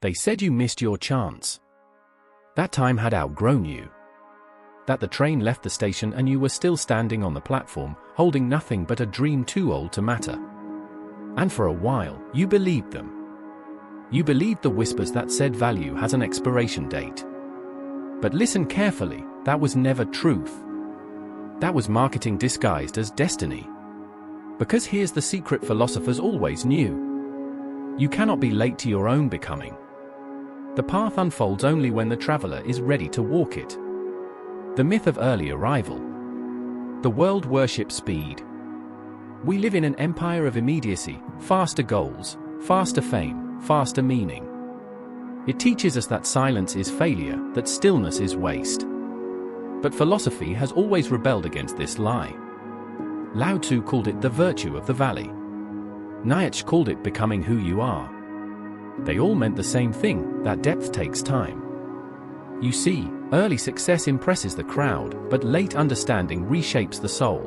They said you missed your chance. That time had outgrown you. That the train left the station and you were still standing on the platform, holding nothing but a dream too old to matter. And for a while, you believed them. You believed the whispers that said value has an expiration date. But listen carefully, that was never truth. That was marketing disguised as destiny. Because here's the secret philosophers always knew. You cannot be late to your own becoming. The path unfolds only when the traveler is ready to walk it. The myth of early arrival. The world worships speed. We live in an empire of immediacy, faster goals, faster fame, faster meaning. It teaches us that silence is failure, that stillness is waste. But philosophy has always rebelled against this lie. Lao Tzu called it the virtue of the valley. Nietzsche called it becoming who you are. They all meant the same thing, that depth takes time. You see, early success impresses the crowd, but late understanding reshapes the soul.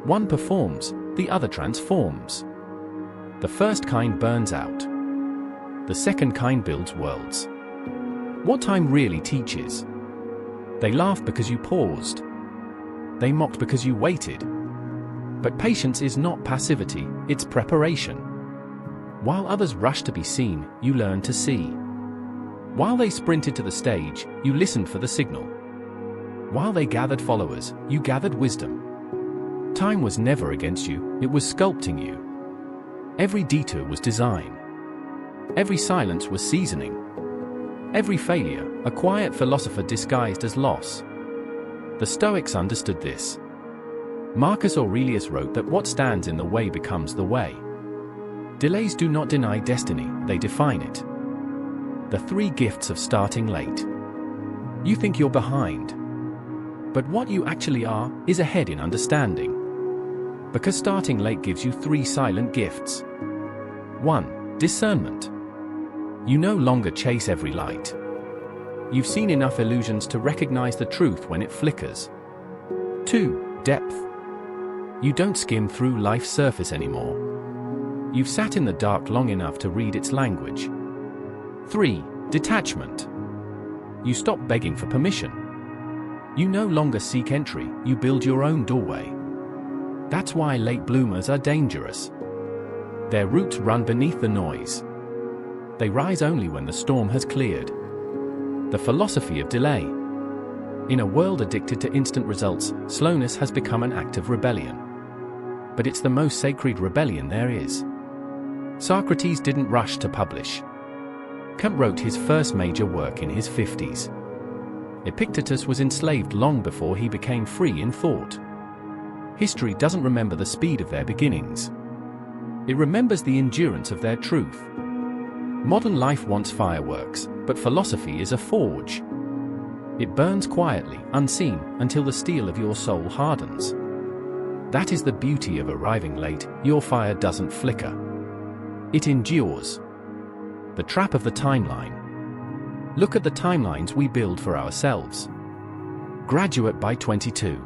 One performs, the other transforms. The first kind burns out. The second kind builds worlds. What time really teaches? They laughed because you paused. They mocked because you waited. But patience is not passivity, it's preparation. While others rushed to be seen, you learned to see. While they sprinted to the stage, you listened for the signal. While they gathered followers, you gathered wisdom. Time was never against you, it was sculpting you. Every detour was design. Every silence was seasoning. Every failure, a quiet philosopher disguised as loss. The Stoics understood this. Marcus Aurelius wrote that what stands in the way becomes the way. Delays do not deny destiny, they define it. The three gifts of starting late. You think you're behind. But what you actually are, is ahead in understanding. Because starting late gives you three silent gifts. 1. Discernment. You no longer chase every light. You've seen enough illusions to recognize the truth when it flickers. 2. Depth. You don't skim through life's surface anymore. You've sat in the dark long enough to read its language. 3. Detachment. You stop begging for permission. You no longer seek entry, you build your own doorway. That's why late bloomers are dangerous. Their roots run beneath the noise. They rise only when the storm has cleared. The philosophy of delay. In a world addicted to instant results, slowness has become an act of rebellion. But it's the most sacred rebellion there is. Socrates didn't rush to publish. Kant wrote his first major work in his 50s. Epictetus was enslaved long before he became free in thought. History doesn't remember the speed of their beginnings. It remembers the endurance of their truth. Modern life wants fireworks, but philosophy is a forge. It burns quietly, unseen, until the steel of your soul hardens. That is the beauty of arriving late, your fire doesn't flicker. It endures. The trap of the timeline. Look at the timelines we build for ourselves. Graduate by 22.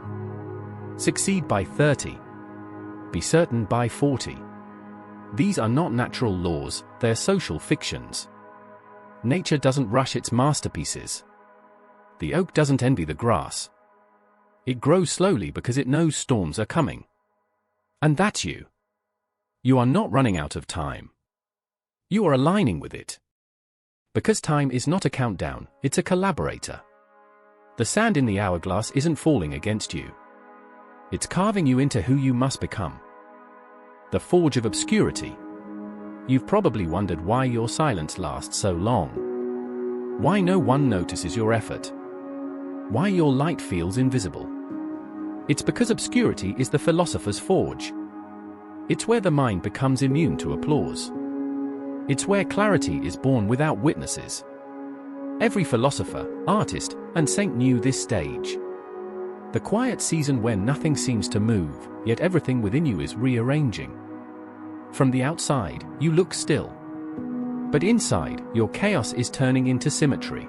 Succeed by 30. Be certain by 40. These are not natural laws, they're social fictions. Nature doesn't rush its masterpieces. The oak doesn't envy the grass. It grows slowly because it knows storms are coming. And that's you. You are not running out of time. You are aligning with it. Because time is not a countdown, it's a collaborator. The sand in the hourglass isn't falling against you. It's carving you into who you must become. The forge of obscurity. You've probably wondered why your silence lasts so long. Why no one notices your effort. Why your light feels invisible. It's because obscurity is the philosopher's forge. It's where the mind becomes immune to applause. It's where clarity is born without witnesses. Every philosopher, artist, and saint knew this stage. The quiet season when nothing seems to move, yet everything within you is rearranging. From the outside, you look still. But inside, your chaos is turning into symmetry.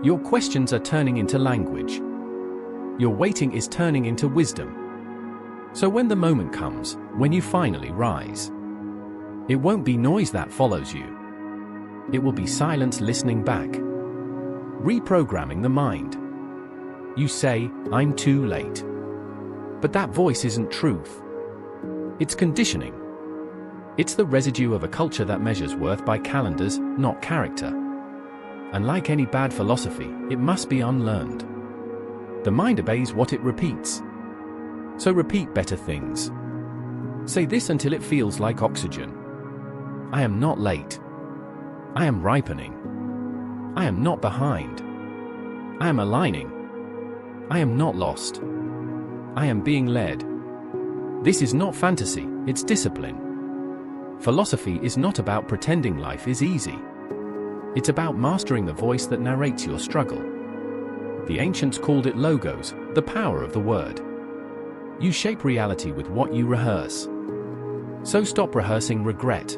Your questions are turning into language. Your waiting is turning into wisdom. So when the moment comes, when you finally rise, it won't be noise that follows you. It will be silence listening back. Reprogramming the mind. You say, "I'm too late." But that voice isn't truth. It's conditioning. It's the residue of a culture that measures worth by calendars, not character. And like any bad philosophy, it must be unlearned. The mind obeys what it repeats. So repeat better things. Say this until it feels like oxygen. I am not late. I am ripening. I am not behind. I am aligning. I am not lost. I am being led. This is not fantasy, it's discipline. Philosophy is not about pretending life is easy. It's about mastering the voice that narrates your struggle. The ancients called it logos, the power of the word. You shape reality with what you rehearse. So stop rehearsing regret.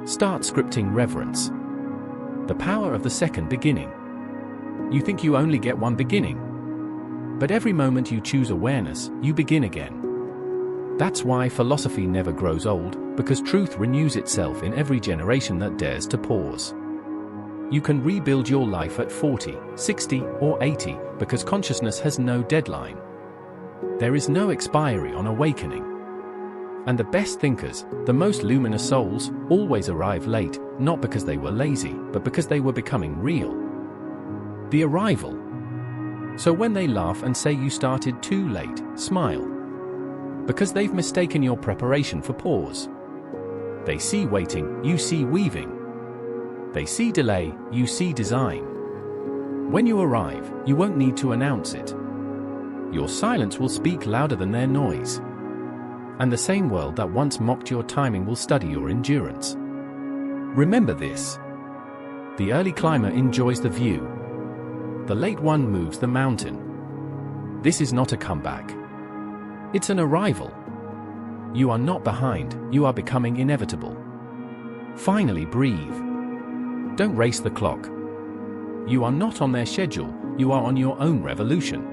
Start scripting reverence. The power of the second beginning. You think you only get one beginning. But every moment you choose awareness, you begin again. That's why philosophy never grows old, because truth renews itself in every generation that dares to pause. You can rebuild your life at 40, 60, or 80, because consciousness has no deadline. There is no expiry on awakening. And the best thinkers, the most luminous souls, always arrive late, not because they were lazy, but because they were becoming real. The arrival. So when they laugh and say you started too late, smile. Because they've mistaken your preparation for pause. They see waiting, you see weaving. They see delay, you see design. When you arrive, you won't need to announce it. Your silence will speak louder than their noise. And the same world that once mocked your timing will study your endurance. Remember this. The early climber enjoys the view. The late one moves the mountain. This is not a comeback. It's an arrival. You are not behind, you are becoming inevitable. Finally breathe. Don't race the clock. You are not on their schedule, you are on your own revolution.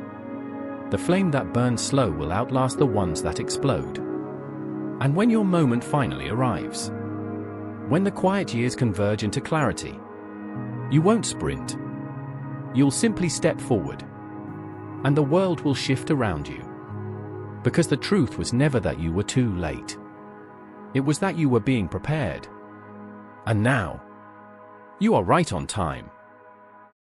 The flame that burns slow will outlast the ones that explode. And when your moment finally arrives, when the quiet years converge into clarity, you won't sprint. You'll simply step forward. And the world will shift around you. Because the truth was never that you were too late. It was that you were being prepared. And now, you are right on time.